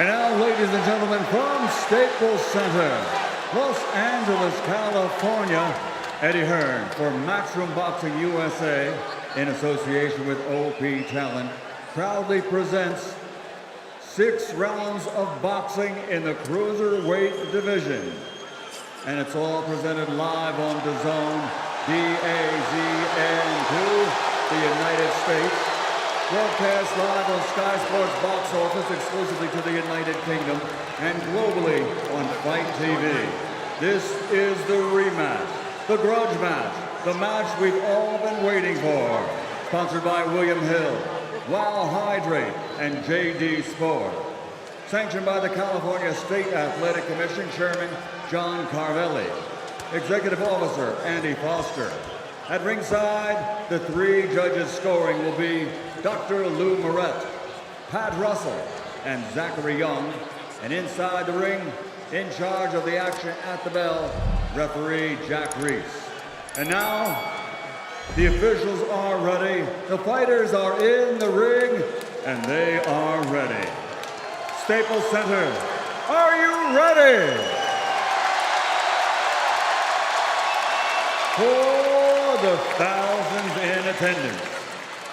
And now, ladies and gentlemen, from Staples Center, Los Angeles, California, Eddie Hearn for Matchroom Boxing USA, in association with OP Talent, proudly presents 6 rounds of boxing in the cruiserweight division. And it's all presented live on DAZN, DAZN2, the United States. Broadcast live on Sky Sports Box Office exclusively to the United Kingdom and globally on Fight TV. This is the rematch, the grudge match, the match we've all been waiting for. Sponsored by William Hill, Wow Hydrate, and JD Sport. Sanctioned by the California State Athletic Commission Chairman John Carvelli. Executive Officer Andy Foster. At ringside, the 3 judges scoring will be Dr. Lou Moret, Pat Russell, and Zachary Young. And inside the ring, in charge of the action at the bell, referee Jack Reese. And now, the officials are ready, the fighters are in the ring, and they are ready. Staples Center, are you ready? For the thousands in attendance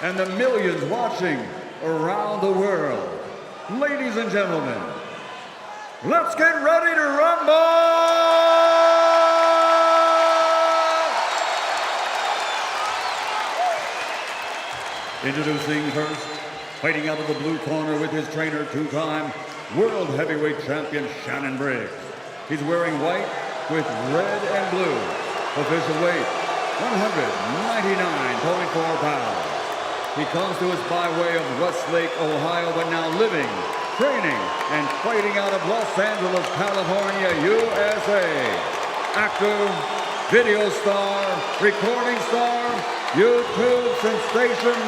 and the millions watching around the world, ladies and gentlemen, let's get ready to rumble! Introducing first, fighting out of the blue corner with his trainer, 2-time world heavyweight champion Shannon Briggs. He's wearing white with red and blue. Official weight, 199.4 pounds. He comes to us by way of Westlake, Ohio, but now living, training, and fighting out of Los Angeles, California, USA. Actor, video star, recording star, YouTube sensation,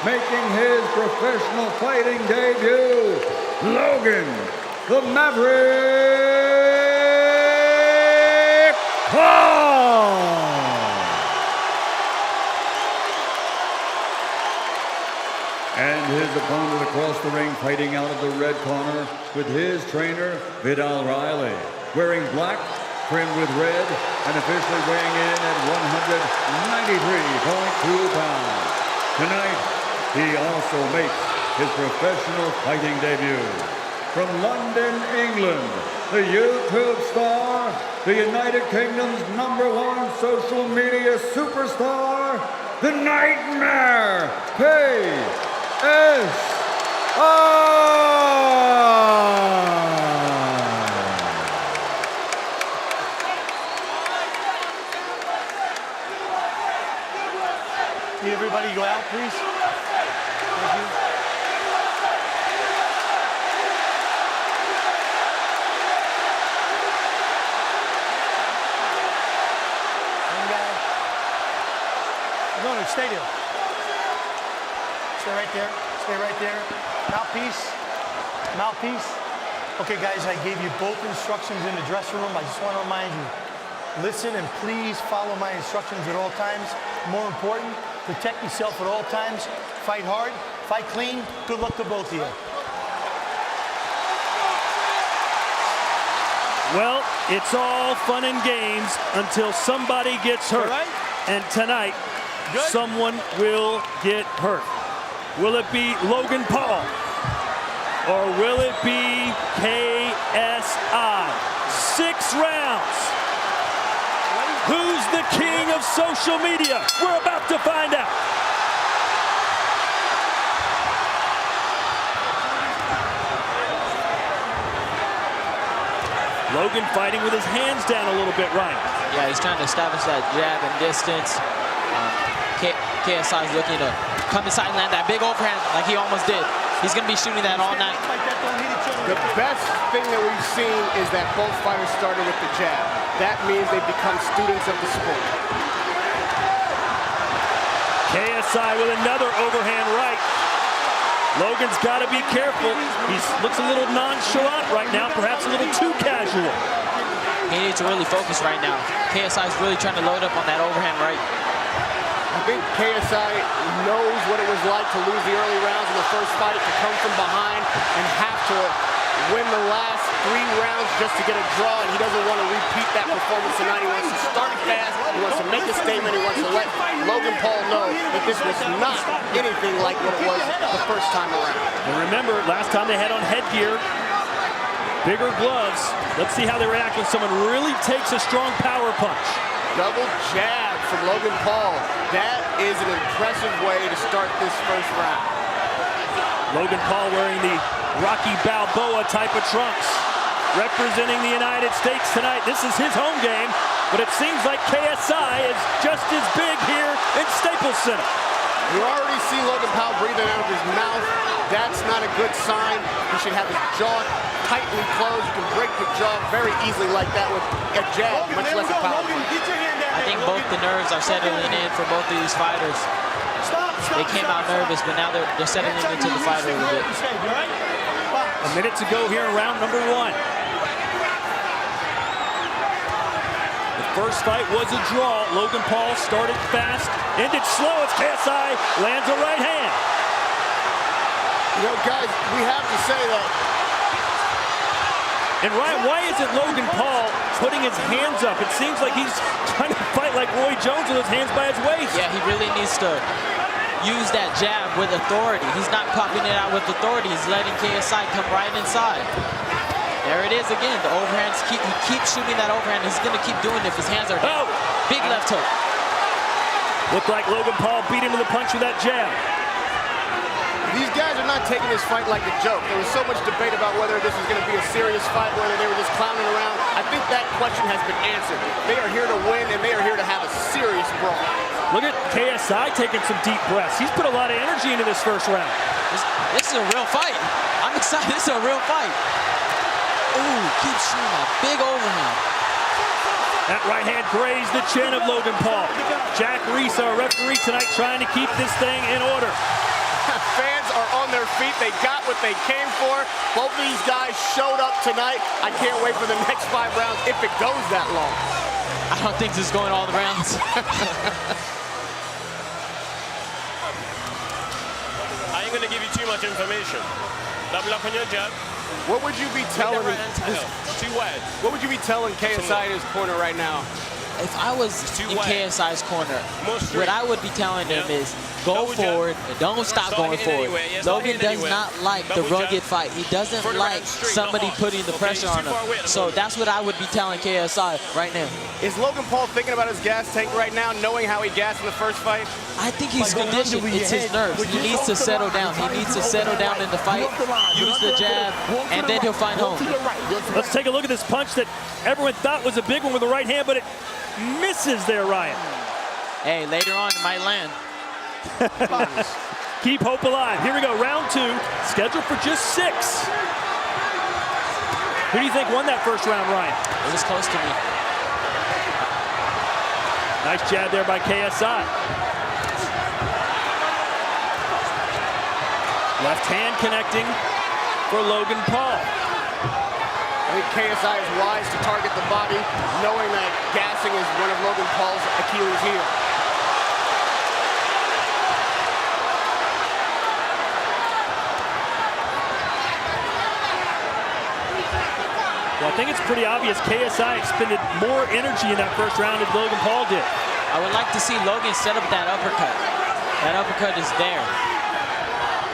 making his professional fighting debut, Logan, the Maverick Paul! And his opponent across the ring, fighting out of the red corner with his trainer, Vidal Riley, wearing black, trimmed with red, and officially weighing in at 193.2 pounds. Tonight, he also makes his professional fighting debut. From London, England, the YouTube star, the United Kingdom's #1 social media superstar, the Nightmare KSI. Can everybody go out, please? Thank you. One guy. No, stay there. Stay right there. Stay right there. Mouthpiece. Mouthpiece. Okay, guys, I gave you both instructions in the dressing room. I just want to remind you, listen and please follow my instructions at all times. More important, protect yourself at all times. Fight hard, fight clean. Good luck to both of you. Well, it's all fun and games until somebody gets hurt. All right. And tonight, Good. someone will get hurt. Will it be Logan Paul? Or will it be KSI? 6 rounds. Who's the king of social media? We're about to find out. Logan fighting with his hands down a little bit, Ryan. Yeah, he's trying to establish that jab and distance. KSI is looking to come inside and land that big overhand like he almost did. He's going to be shooting that all night. The best thing that we've seen is that both fighters started with the jab. That means they've become students of the sport. KSI with another overhand right. Logan's got to be careful. He looks a little nonchalant right now, perhaps a little too casual. He needs to really focus right now. KSI is really trying to load up on that overhand right. I think KSI knows what it was like to lose the early rounds in the first fight, to come from behind and have to win the last 3 rounds just to get a draw, and he doesn't want to repeat that performance tonight. He wants to start fast, he wants to make a statement, he wants to let Logan Paul know that this was not anything like what it was the first time around. And remember, last time they had on headgear, bigger gloves. Let's see how they react when someone really takes a strong power punch. Double jab from Logan Paul. That is an impressive way to start this first round. Logan Paul wearing the Rocky Balboa type of trunks, representing the United States tonight. This is his home game, but it seems like KSI is just as big here in Staples Center. You already see Logan Paul breathing out of his mouth. That's not a good sign. He should have his jaw tightly closed. You can break the jaw very easily like that with a jab, much less a power punch. I think both the nerves are settling in for both of these fighters. They came out nervous, but now they're settling into the fight a little bit. A minute to go here in round number 1. The first fight was a draw. Logan Paul started fast, ended slow as KSI lands a right hand. You know, guys, we have to say that. And Ryan, why isn't Logan Paul putting his hands up? It seems like he's trying to fight like Roy Jones with his hands by his waist. Yeah, he really needs to use that jab with authority. He's not popping it out with authority. He's letting KSI come right inside. There it is again. The overhand. He keeps shooting that overhand. He's going to keep doing it if his hands are down. Big left hook. Looked like Logan Paul beat him to the punch with that jab. These guys are not taking this fight like a joke. There was so much debate about whether this was going to be a serious fight, whether they were just clowning around. I think that question has been answered. They are here to win, and they are here to have a serious brawl. Look at KSI taking some deep breaths. He's put a lot of energy into this first round. This is a real fight. I'm excited. This is a real fight. Ooh, keeps shooting a big overhand. That right hand grazed the chin of Logan Paul. Jack Reese, our referee tonight, trying to keep this thing in order. Fans are on their feet. They got what they came for. Both of these guys showed up tonight. I can't wait for the next 5 rounds if it goes that long. I don't think this is going all the rounds. I ain't going to give you too much information. Double up on your jab. What would you be telling Too wide. What would you be telling KSI in his corner right now? If I was in KSI's corner, what I would be telling him is go forward and don't stop going forward. Logan does not like the rugged fight. He doesn't like somebody putting the pressure on him. So that's what I would be telling KSI right now. Is Logan Paul thinking about his gas tank right now, knowing how he gassed in the first fight? I think he's conditioned. It's his nerves. He needs to settle down. He needs to settle down in the fight, use the jab, and then he'll find home. Let's take a look at this punch that everyone thought was a big one with the right hand, but it misses there, Ryan. Hey, later on it might land. Keep hope alive. Here we go, round 2, scheduled for just 6. Who do you think won that first round, Ryan? It was close to me. Nice jab there by KSI. Left hand connecting for Logan Paul. I think KSI is wise to target the body, knowing that gassing is one of Logan Paul's Achilles heel. Well, I think it's pretty obvious KSI expended more energy in that first round than Logan Paul did. I would like to see Logan set up that uppercut. That uppercut is there.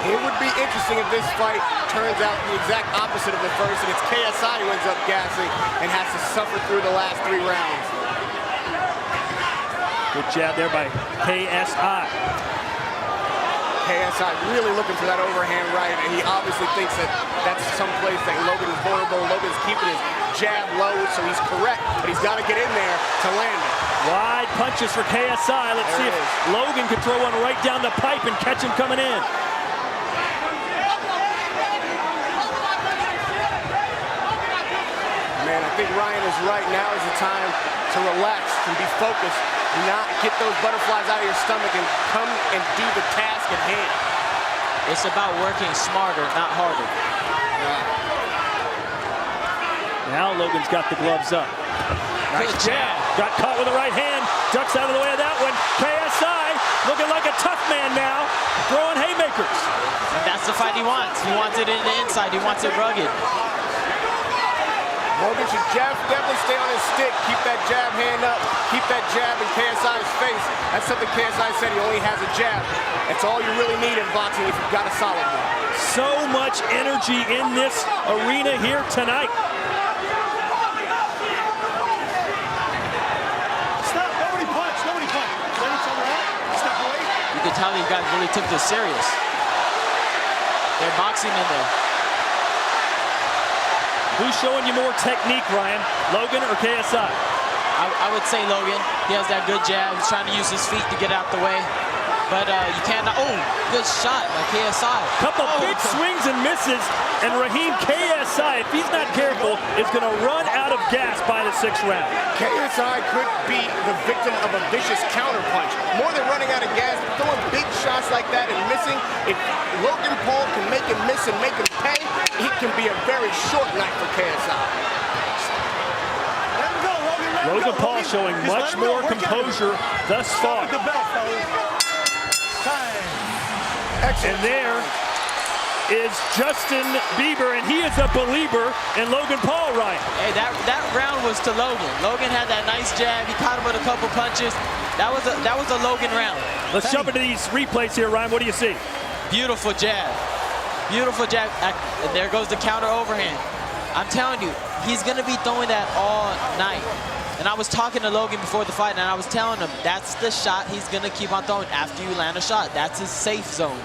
It would be interesting if this fight turns out the exact opposite of the first, and it's KSI who ends up gassing and has to suffer through the last 3 rounds. Good jab there by KSI. KSI really looking for that overhand right, and he obviously thinks that that's some place that Logan is vulnerable. Logan's keeping his jab low, so he's correct, but he's got to get in there to land it. Wide punches for KSI. Let's see if Logan can throw one right down the pipe and catch him coming in. Man, I think Ryan is right. Now is the time to relax and be focused, not get those butterflies out of your stomach and come and do the task at hand. It's about working smarter, not harder. Now Logan's got the gloves up. Nice jab. Got caught with the right hand. Ducks out of the way of that one. KSI looking like a tough man now, throwing haymakers. And that's the fight he wants. He wants it in the inside. He wants it rugged. Logan should definitely stay on his stick. Keep that jab hand up. Keep that jab in KSI's face. That's something KSI said. He only has a jab. That's all you really need in boxing if you've got a solid one. So much energy in this arena here tonight. Stop. Nobody punch. Nobody punch. Let each other out. Step away. You can tell these guys really took this serious. They're boxing in there. Who's showing you more technique, Ryan? Logan or KSI? I would say Logan. He has that good jab. He's trying to use his feet to get out the way. But you cannot. Oh, good shot by KSI. Couple big swings and misses. And Raheem, KSI, if he's not careful, is going to run out of gas by the 6th round. KSI could be the victim of a vicious counterpunch. More than running out of gas, throwing big shots like that and missing. If Logan Paul can make him miss and make him pay, it can be a very short night for KSI. Let him go, Logan. Let him Logan go, Paul Logan. showing Just much let him go. more Work out. composure thus far. Stop with the belt, fellas. Time. And there is Justin Bieber, and he is a believer in Logan Paul, Ryan. Hey, that round was to Logan. Logan had that nice jab. He caught him with a couple punches. That was a Logan round. Let's jump into these replays here, Ryan. What do you see? Beautiful jab. Beautiful jab. And there goes the counter overhand. I'm telling you, he's going to be throwing that all night. And I was talking to Logan before the fight, and I was telling him that's the shot he's going to keep on throwing after you land a shot. That's his safe zone.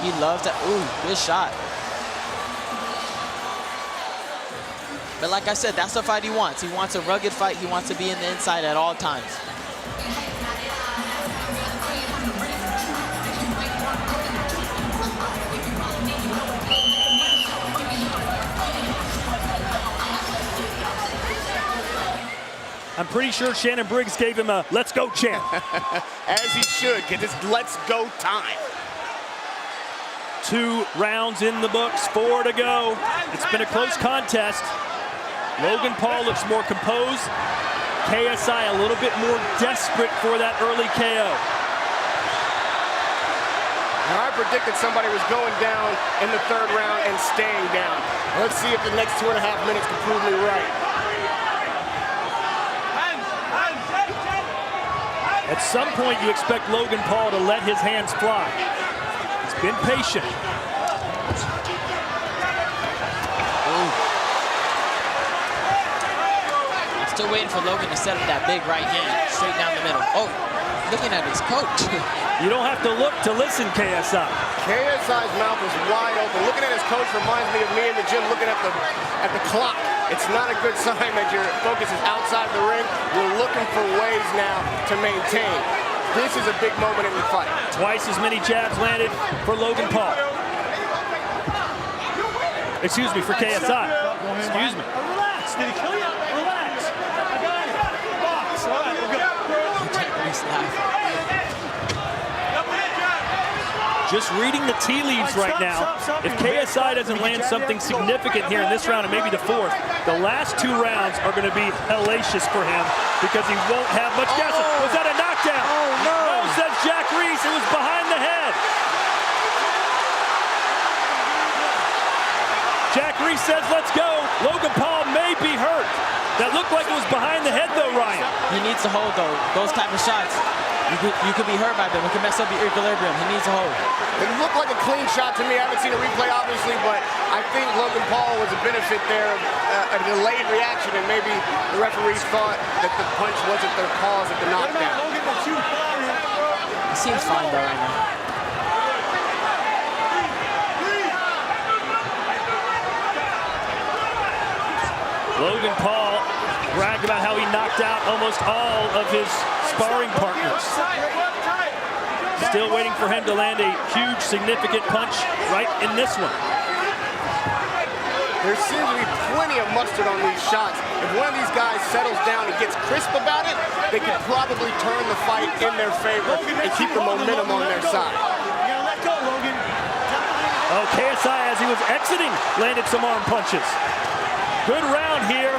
He loves that. Ooh, good shot. But like I said, that's the fight he wants. He wants a rugged fight. He wants to be in the inside at all times. I'm pretty sure Shannon Briggs gave him a let's go chant. As he should, get this let's go time. 2 rounds in the books, 4 to go. It's been a close contest. Logan Paul looks more composed. KSI a little bit more desperate for that early KO. Now, I predicted somebody was going down in the 3rd round and staying down. Let's see if the next 2.5 minutes can prove me right. At some point, you expect Logan Paul to let his hands fly. He's been patient. I'm still waiting for Logan to set up that big right hand straight down the middle. Oh, looking at his coach. You don't have to look to listen, KSI. KSI's mouth is wide open. Looking at his coach reminds me of me in the gym looking at the clock. It's not a good sign that your focus is outside the ring. You're looking for ways now to maintain. This is a big moment in the fight. Twice as many jabs landed for Logan Paul. Excuse me, for KSI. Excuse me. Relax. Did he kill you? Relax. I got it. Box. All right, we're good. He's laughing. Just reading the tea leaves right now. If KSI doesn't land something significant here in this round and maybe the 4th, the last 2 rounds are going to be hellacious for him because he won't have much gas. Was that a knockdown? Oh, no. No, says Jack Reese. It was behind the head. Jack Reese says, let's go. Logan Paul may be hurt. That looked like it was behind the head, though, Ryan. He needs to hold, though. Those type of shots, you could be hurt by them. It can mess up your equilibrium. He needs to hold. It looked like a clean shot to me. I haven't seen a replay, obviously, but I think Logan Paul was a benefit there of a delayed reaction, and maybe the referees thought that the punch wasn't their cause of the knockdown. He seems fine, though, right now. Logan Paul bragged about how he knocked out almost all of his sparring partners. Still waiting for him to land a huge, significant punch right in this one. There seems to be plenty of mustard on these shots. If one of these guys settles down and gets crisp about it, they can probably turn the fight in their favor and keep the momentum on their side. You gotta let go, Logan. Oh, KSI, as he was exiting, landed some arm punches. Good round here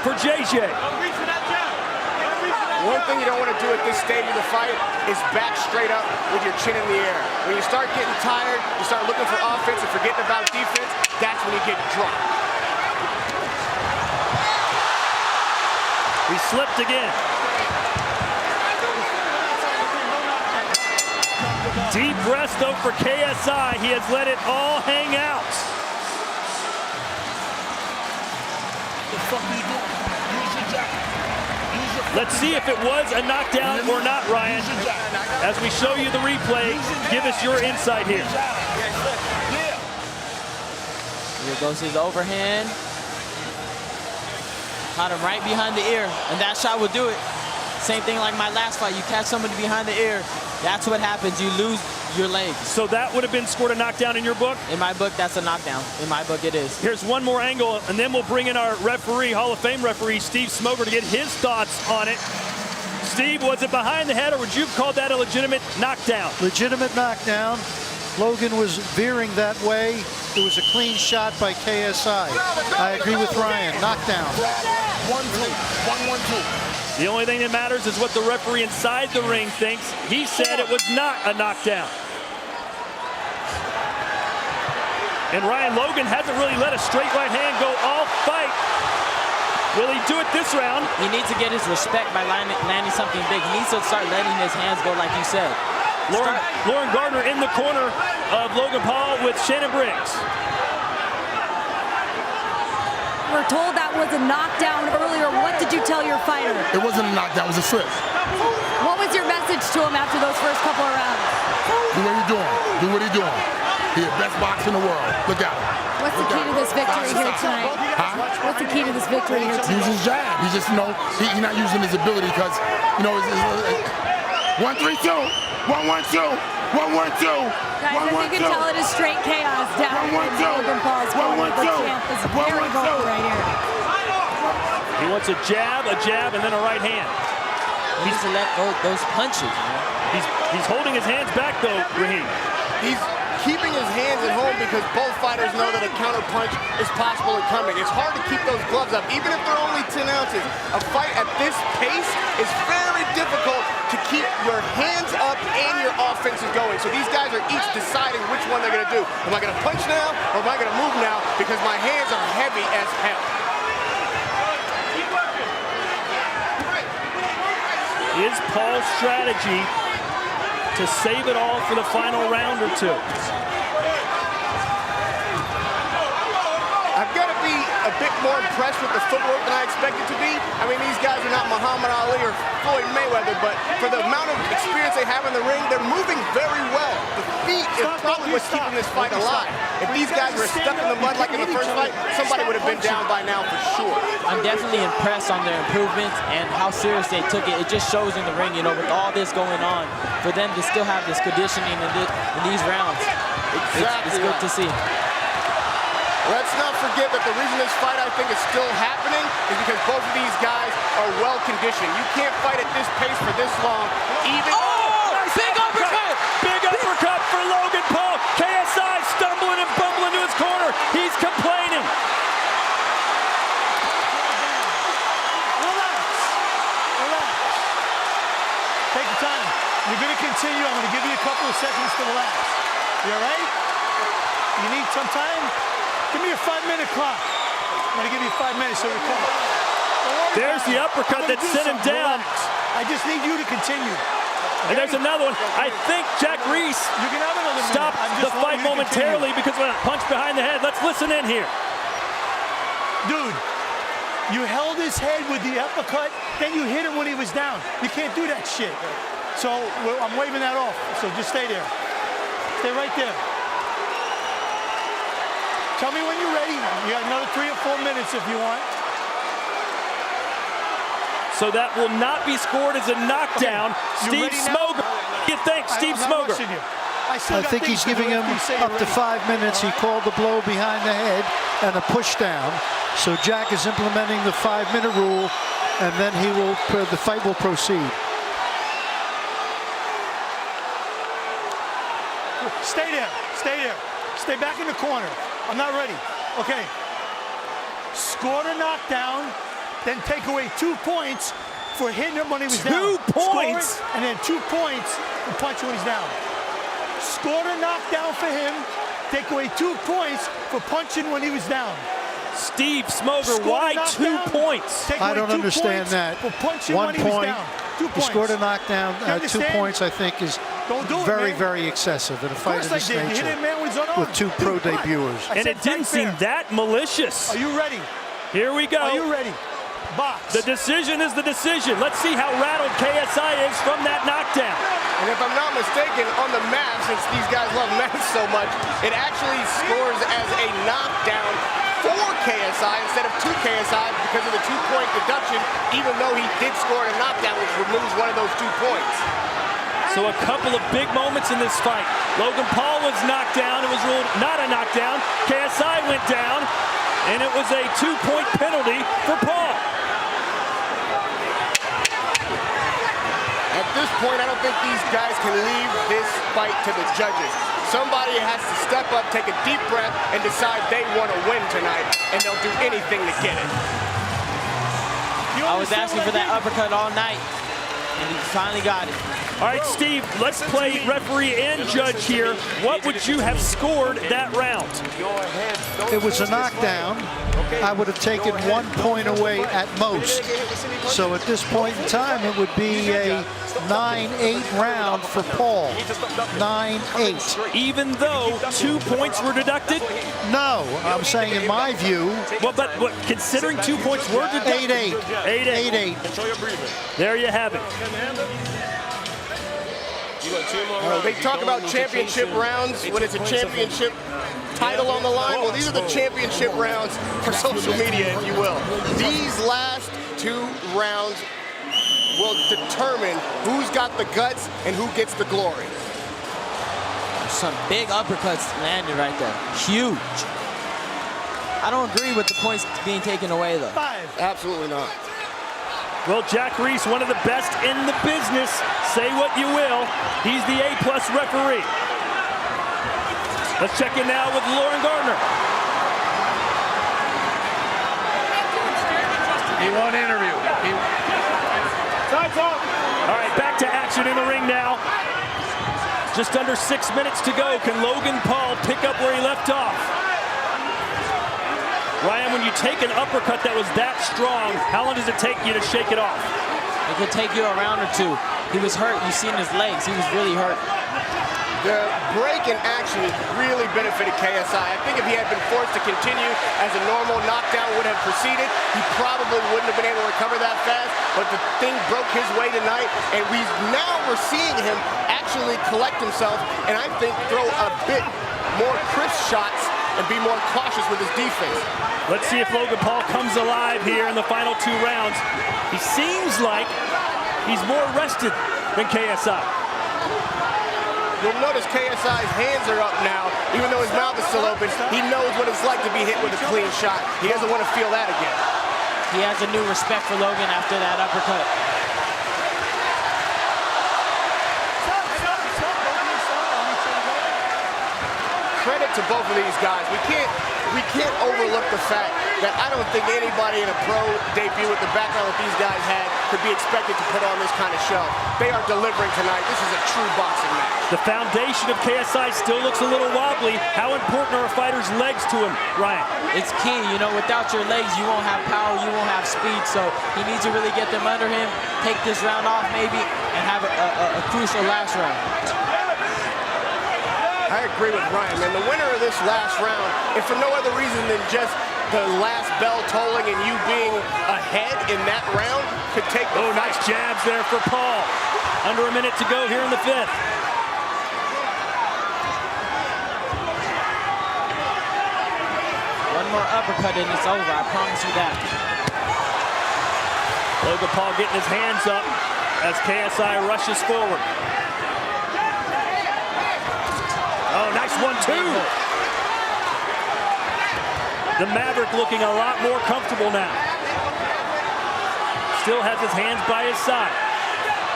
for JJ. Don't reach for that jab. Don't reach for that One thing you don't want to do at this stage of the fight is back straight up with your chin in the air. When you start getting tired, you start looking for offense and forgetting about defense, that's when you get dropped. He slipped again. Deep rest though for KSI. He has let it all hang out. Let's see if it was a knockdown or not, Ryan. As we show you the replay, give us your insight here. Here goes his overhand. Caught him right behind the ear, and that shot will do it. Same thing like my last fight. You catch somebody behind the ear, that's what happens. You lose your legs. So that would have been scored a knockdown in your book? In my book, that's a knockdown. In my book, it is. Here's one more angle, and then we'll bring in our referee, Hall of Fame referee, Steve Smoger, to get his thoughts on it. Steve, was it behind the head, or would you have called that a legitimate knockdown? Legitimate knockdown. Logan was veering that way. It was a clean shot by KSI. I agree with Ryan. Knockdown. 1-2. 1-1-2. The only thing that matters is what the referee inside the ring thinks. He said it was not a knockdown. And Ryan Logan hasn't really let a straight right hand go all fight. Will he do it this round? He needs to get his respect by landing something big. He needs to start letting his hands go like you said. Lauren Gardner in the corner of Logan Paul with Shannon Briggs. We're told that was a knockdown earlier. What did you tell your fighter? It wasn't a knockdown, it was a slip. What was your message to him after those first couple of rounds? Do what he's doing. Do what he's doing. He's the best boxer in the world. Look at him. What's the key to this victory here tonight? Huh? What's the key to this victory here tonight? Use his jab. He's just, he's not using his ability because, 1-3-2. 1-1-2. 1-1-2. Guys, as you can tell, it is straight chaos down in Logan Paul's corner. The champ is very vocal right here. He wants a jab, and then a right hand. He needs to let go those punches, man. He's holding his hands back, though, Raheem. He's keeping his hands at home because both fighters know that a counter punch is possible and coming. It's hard to keep those gloves up, even if they're only 10 ounces. A fight at this pace is very difficult to keep your hands up and your offenses going. So these guys are each deciding which one they're going to do. Am I going to punch now, or am I going to move now? Because my hands are heavy as hell. Is Paul's strategy to save it all for the final round or two? I've got to be a bit more impressed with the footwork than I expected to be. I mean, these guys are not Muhammad Ali or Floyd Mayweather, but for the amount of experience they have in the ring, they're moving very well. The feet is probably what's keeping this fight alive. If these guys were stuck in the mud like in the first fight, somebody would have been down by now for sure. I'm definitely impressed on their improvements and how serious they took it. It just shows in the ring, with all this going on, for them to still have this conditioning in these rounds. It's good to see. Let's not forget that the reason this fight, I think, is still happening is because both of these guys are well-conditioned. You can't fight at this pace for this long, even... Oh! Big uppercut! Big uppercut for Logan Paul. KSI stumbling and bumbling to his corner. He's complaining. Relax. Take your time. You're going to continue. I'm going to give you a couple of seconds to relax. You all right? You need some time? Give me a 5-minute clock. I'm going to give you 5 minutes so recover. There's the uppercut that sent him down. Relax. I just need you to continue. And there's another one. I think Jack Reese stopped the fight momentarily because of a punch behind the head. Let's listen in here. Dude, you held his head with the uppercut, then you hit him when he was down. You can't do that shit. So I'm waving that off. So just stay there. Stay right there. Tell me when you're ready. You got another 3 or 4 minutes if you want. So that will not be scored as a knockdown. Okay. Steve Smoger. What do you think, Steve Smoger? I think he's giving him up to 5 minutes. He called the blow behind the head and a push down. So Jack is implementing the 5-minute rule, and then the fight will proceed. Stay there. Stay there. Stay back in the corner. I'm not ready. Okay. Score the knockdown, then take away 2 points for hitting him when he was 2 down. points? Scoring, and then 2 points for punching when he's down. Scored a knockdown for him. Take away 2 points for punching when he was down. Steve Smoger, why 2 points? I don't understand that. 1 point. He scored a knockdown. 2 points, I think, is very, very excessive in a fight of this nature with 2 pro debuters. And it didn't seem that malicious. Are you ready? Here we go. Are you ready? Box. The decision is the decision. Let's see how rattled KSI is from that knockdown. And if I'm not mistaken, on the map, since these guys love math so much, it actually scores as a knockdown for KSI instead of to KSI because of the 2-point deduction, even though he did score a knockdown, which removes one of those 2 points. So a couple of big moments in this fight. Logan Paul was knocked down. It was ruled not a knockdown. KSI went down, and it was a 2-point penalty for Paul. At this point, I don't think these guys can leave this fight to the judges. Somebody has to step up, take a deep breath, and decide they want to win tonight, and they'll do anything to get it. I was asking for that uppercut all night, and he finally got it. All right, Steve, let's play referee and judge here. What would you have scored that round? It was a knockdown. I would have taken 1 point away at most. So at this point in time, it would be a 9-8 round for Paul. 9-8. Even though 2 points were deducted? No, I'm saying in my view. Well, but considering 2 points were deducted? 8-8. 8-8. There you have it. They talk about championship rounds when it's a championship title on the line. Well, these are the championship rounds for social media, if you will. These last 2 rounds will determine who's got the guts and who gets the glory. Some big uppercuts landed right there. Huge. I don't agree with the points being taken away, though. 5. Absolutely not. Well, Jack Reese, one of the best in the business. Say what you will. He's the A+ referee. Let's check in now with Lauren Gardner. He won't interview. Time's up. All right, back to action in the ring now. Just under 6 minutes to go. Can Logan Paul pick up where he left off? Ryan, when you take an uppercut that was that strong, how long does it take you to shake it off? It could take you a round or 2. He was hurt. You've seen his legs. He was really hurt. The break in action really benefited KSI. I think if he had been forced to continue as a normal knockdown would have proceeded, he probably wouldn't have been able to recover that fast, but the thing broke his way tonight, and we're seeing him actually collect himself, and I think throw a bit more crisp shots and be more cautious with his defense. Let's see if Logan Paul comes alive here in the final 2 rounds. He seems like he's more rested than KSI. You'll notice KSI's hands are up now, even though his mouth is still open. He knows what it's like to be hit with a clean shot. He doesn't want to feel that again. He has a new respect for Logan after that uppercut. Credit to both of these guys. We can't overlook the fact that I don't think anybody in a pro debut with the background that these guys had could be expected to put on this kind of show. They are delivering tonight. This is a true boxing match. The foundation of KSI still looks a little wobbly. How important are a fighter's legs to him, Ryan? It's key. You know, without your legs, you won't have power, you won't have speed. So he needs to really get them under him, take this round off maybe, and have a crucial last round. I agree with Ryan, man. The winner of this last round, if for no other reason than just the last bell tolling and you being ahead in that round, could take the fight. Nice jabs there for Paul. Under a minute to go here in the 5th. One more uppercut and it's over, I promise you that. Logan Paul getting his hands up as KSI rushes forward. Oh, nice 1-2. The Maverick looking a lot more comfortable now. Still has his hands by his side.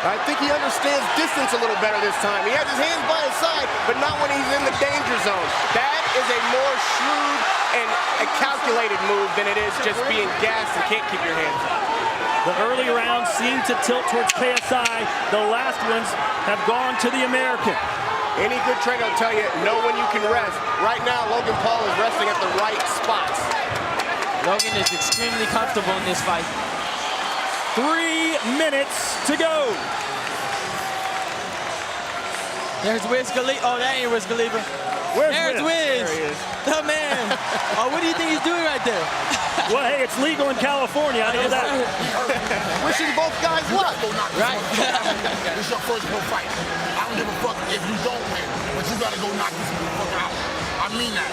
I think he understands distance a little better this time. He has his hands by his side, but not when he's in the danger zone. That is a more shrewd and a calculated move than it is just being gassed and can't keep your hands up. The early rounds seem to tilt towards KSI. The last ones have gone to the American. Any good trainer will tell you, know when you can rest. Right now, Logan Paul is resting at the right spots. Logan is extremely comfortable in this fight. 3 minutes to go. There's Wiz Khalifa. Oh, that ain't Wiz Khalifa. There's Wiz. There he is. The man. Oh, what do you think he's doing right there? Well, hey, it's legal in California. I know that. Wishing both guys luck. Right. This is your first pro fight. I don't give a fuck if you don't win, but you gotta go knock this motherfucker out. I mean that.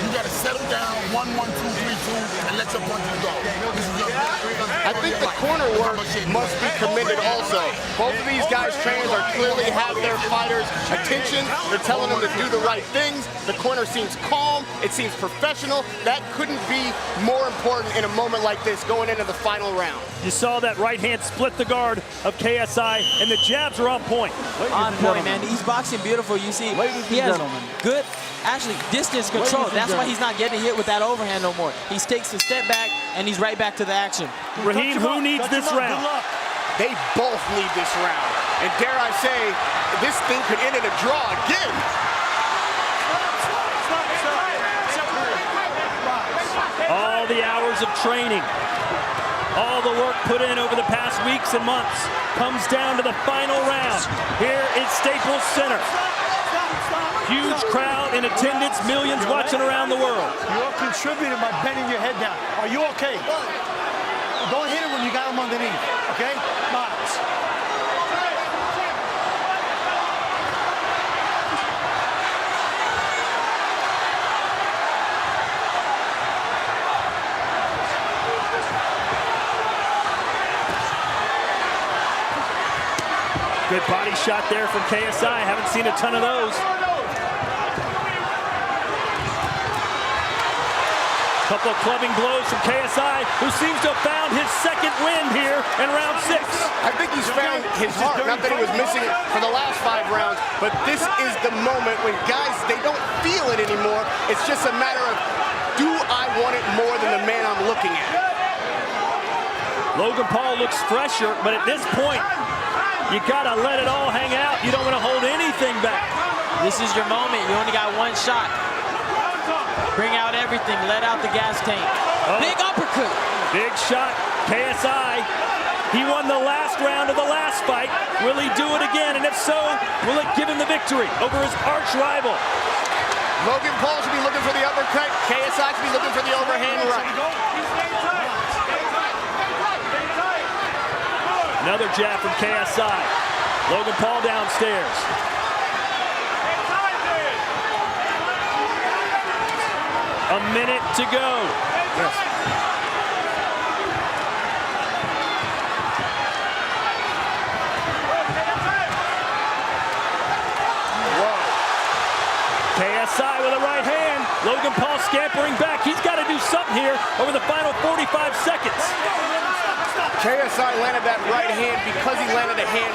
You gotta settle down 1-1-2-3-2 and let your punches go. This is your I think the corner work must be commended also. Both of these guys' trainers are clearly have their fighters' attention. They're telling them to do the right things. The corner seems calm. It seems professional. That couldn't be more important in a moment like this going into the final round. You saw that right hand split the guard of KSI, and the jabs are on point. On point, man. He's boxing beautiful. You see, he has good, actually, distance control. That's why he's not getting hit with that overhand no more. He takes a step back, and he's right back to the action. Raheem, who needs this round? They both need this round. And dare I say, this thing could end in a draw again. All the hours of training, all the work put in over the past weeks and months comes down to the final round here at Staples Center. Huge crowd in attendance, millions watching around the world. You're contributing by bending your head down. Are you okay? Don't hit it when you got him underneath, okay? Miles. Good body shot there from KSI. Haven't seen a ton of those. Couple of clubbing blows from KSI, who seems to have found his second win here in round 6. I think he's found his heart. Not that he was missing it for the last 5 rounds, but this is the moment when guys, they don't feel it anymore. It's just a matter of, do I want it more than the man I'm looking at? Logan Paul looks fresher, but at this point, you gotta let it all hang out. You don't want to hold anything back. This is your moment. You only got one shot. Bring out everything. Let out the gas tank. Big uppercut. Big shot. KSI. He won the last round of the last fight. Will he do it again? And if so, will it give him the victory over his arch rival? Logan Paul should be looking for the uppercut. KSI should be looking for the overhand right. Another jab from KSI. Logan Paul downstairs. A minute to go. Yes. Whoa. KSI with a right hand. Logan Paul scampering back. He's got to do something here over the final 45 seconds. KSI landed that right hand because he landed a hand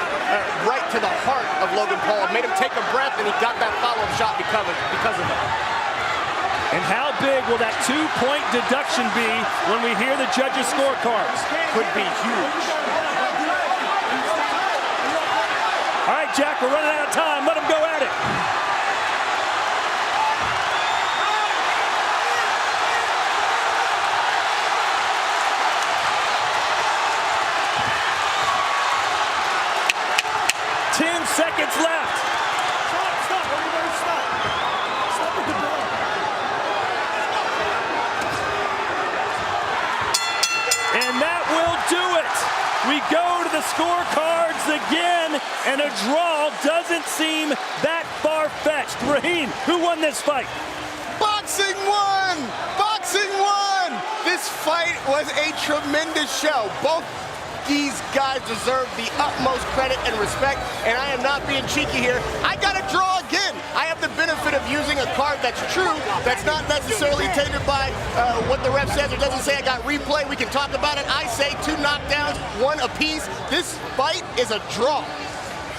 right to the heart of Logan Paul. It made him take a breath, and he got that follow-up shot because of it. And how big will that 2-point deduction be when we hear the judges' scorecards? Could be huge. All right, Jack, we're running out of time. Let him go at it. Seconds left. Stop, everybody stop. Stop at the bell. And that will do it. We go to the scorecards again, and a draw doesn't seem that far-fetched. Raheem, who won this fight? Boxing won! Boxing won! This fight was a tremendous show. Both these guys deserve the utmost credit and respect, and I am not being cheeky here. I got to draw again. I have the benefit of using a card that's true, that's not necessarily tainted by what the ref says or doesn't say. I got replay. We can talk about it. I say 2 knockdowns, 1 apiece. This fight is a draw.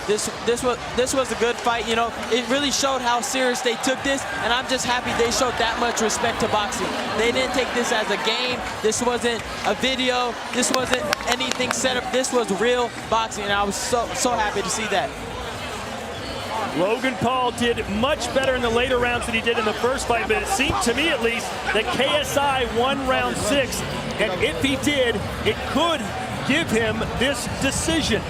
This was a good fight. You know, it really showed how serious they took this, and I'm just happy they showed that much respect to boxing. They didn't take this as a game. This wasn't a video. This wasn't anything set up. This was real boxing, and I was so happy to see that. Logan Paul did much better in the later rounds than he did in the first fight, but it seemed to me at least that KSI won round 6, and if he did, it could give him this decision.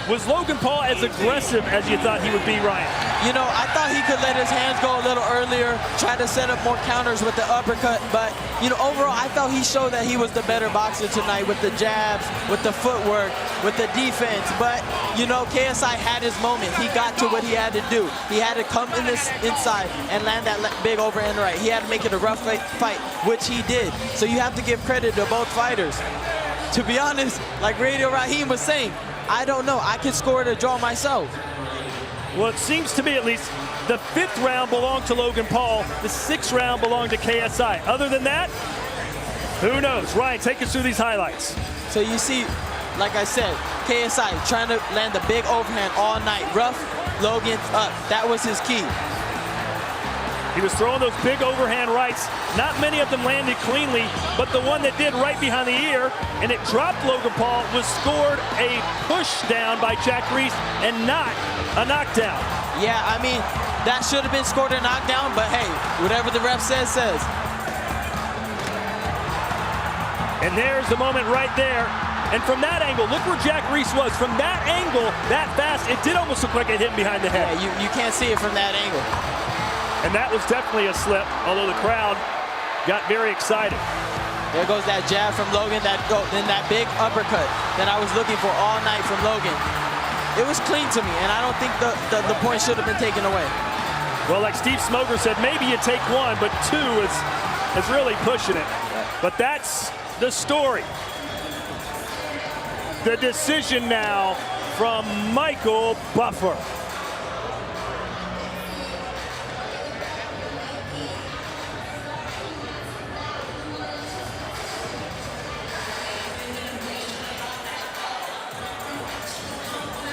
Was Logan Paul as aggressive as you thought he would be, Ryan? You know, I thought he could let his hands go a little earlier, try to set up more counters with the uppercut, but, you know, overall, I thought he showed that he was the better boxer tonight with the jabs, with the footwork, with the defense, but, you know, KSI had his moment. He got to what he had to do. He had to come in this inside and land that big overhand right. He had to make it a rough fight, which he did. So you have to give credit to both fighters. To be honest, like Radio Raheem was saying, I don't know. I could score it or draw myself. Well, it seems to me at least the 5th round belonged to Logan Paul. The 6th round belonged to KSI. Other than that, who knows? Ryan, take us through these highlights. So you see, like I said, KSI trying to land the big overhand all night. Rough, Logan up. That was his key. He was throwing those big overhand rights. Not many of them landed cleanly, but the one that did right behind the ear, and it dropped Logan Paul, was scored a push down by Jack Reese and not a knockdown. Yeah, I mean, that should have been scored a knockdown, but hey, whatever the ref says, says. And there's the moment right there. And from that angle, look where Jack Reese was. From that angle, that fast, it did almost look like it hit him behind the head. Yeah, you can't see it from that angle. And that was definitely a slip, although the crowd got very excited. There goes that jab from Logan, then that big uppercut that I was looking for all night from Logan. It was clean to me, and I don't think the point should have been taken away. Well, like Steve Smoger said, maybe you take 1, but 2 is really pushing it. But that's the story. The decision now from Michael Buffer.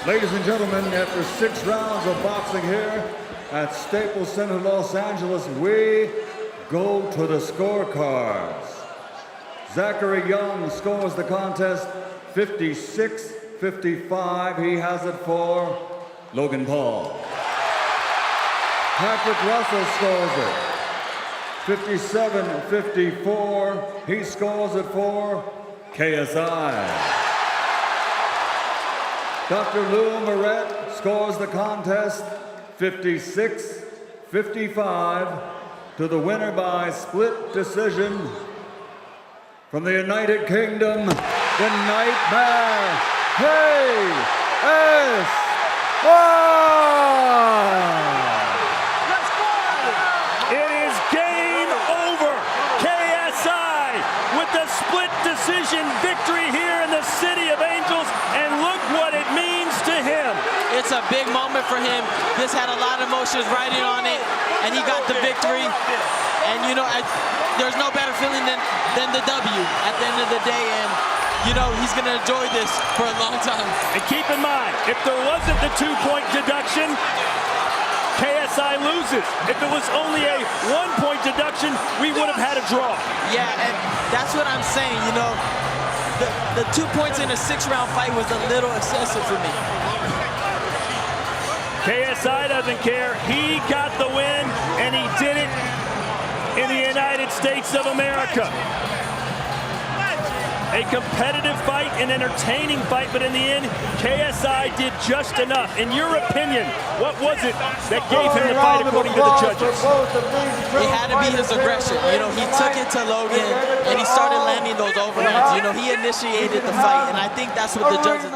Ladies and gentlemen, after 6 rounds of boxing here at Staples Center, Los Angeles, we go to the scorecards. Zachary Young scores the contest 56-55. He has it for Logan Paul. Patrick Russell scores it 57-54. He scores it for KSI. Dr. Lou Moret scores the contest 56-55 to the winner by split decision from the United Kingdom, the Nightmare, KSI. It is game over. KSI with the split decision victory here in the City of Angels, and look what it means to him. It's a big moment for him. This had a lot of emotions riding on it, and he got the victory. And you know, there's no better feeling than the W at the end of the day, and you know, he's gonna enjoy this for a long time. And keep in mind, if there wasn't the 2-point deduction, KSI loses. If it was only a 1-point deduction, we would have had a draw. Yeah, and that's what I'm saying, you know. The 2 points in a 6-round fight was a little excessive for me. KSI doesn't care. He got the win, and he did it in the United States of America. A competitive fight, an entertaining fight, but in the end, KSI did just enough. In your opinion, what was it that gave him the fight according to the judges? It had to be his aggression. You know, he took it to Logan, and he started landing those overhands. You know, he initiated the fight, and I think that's what the judges...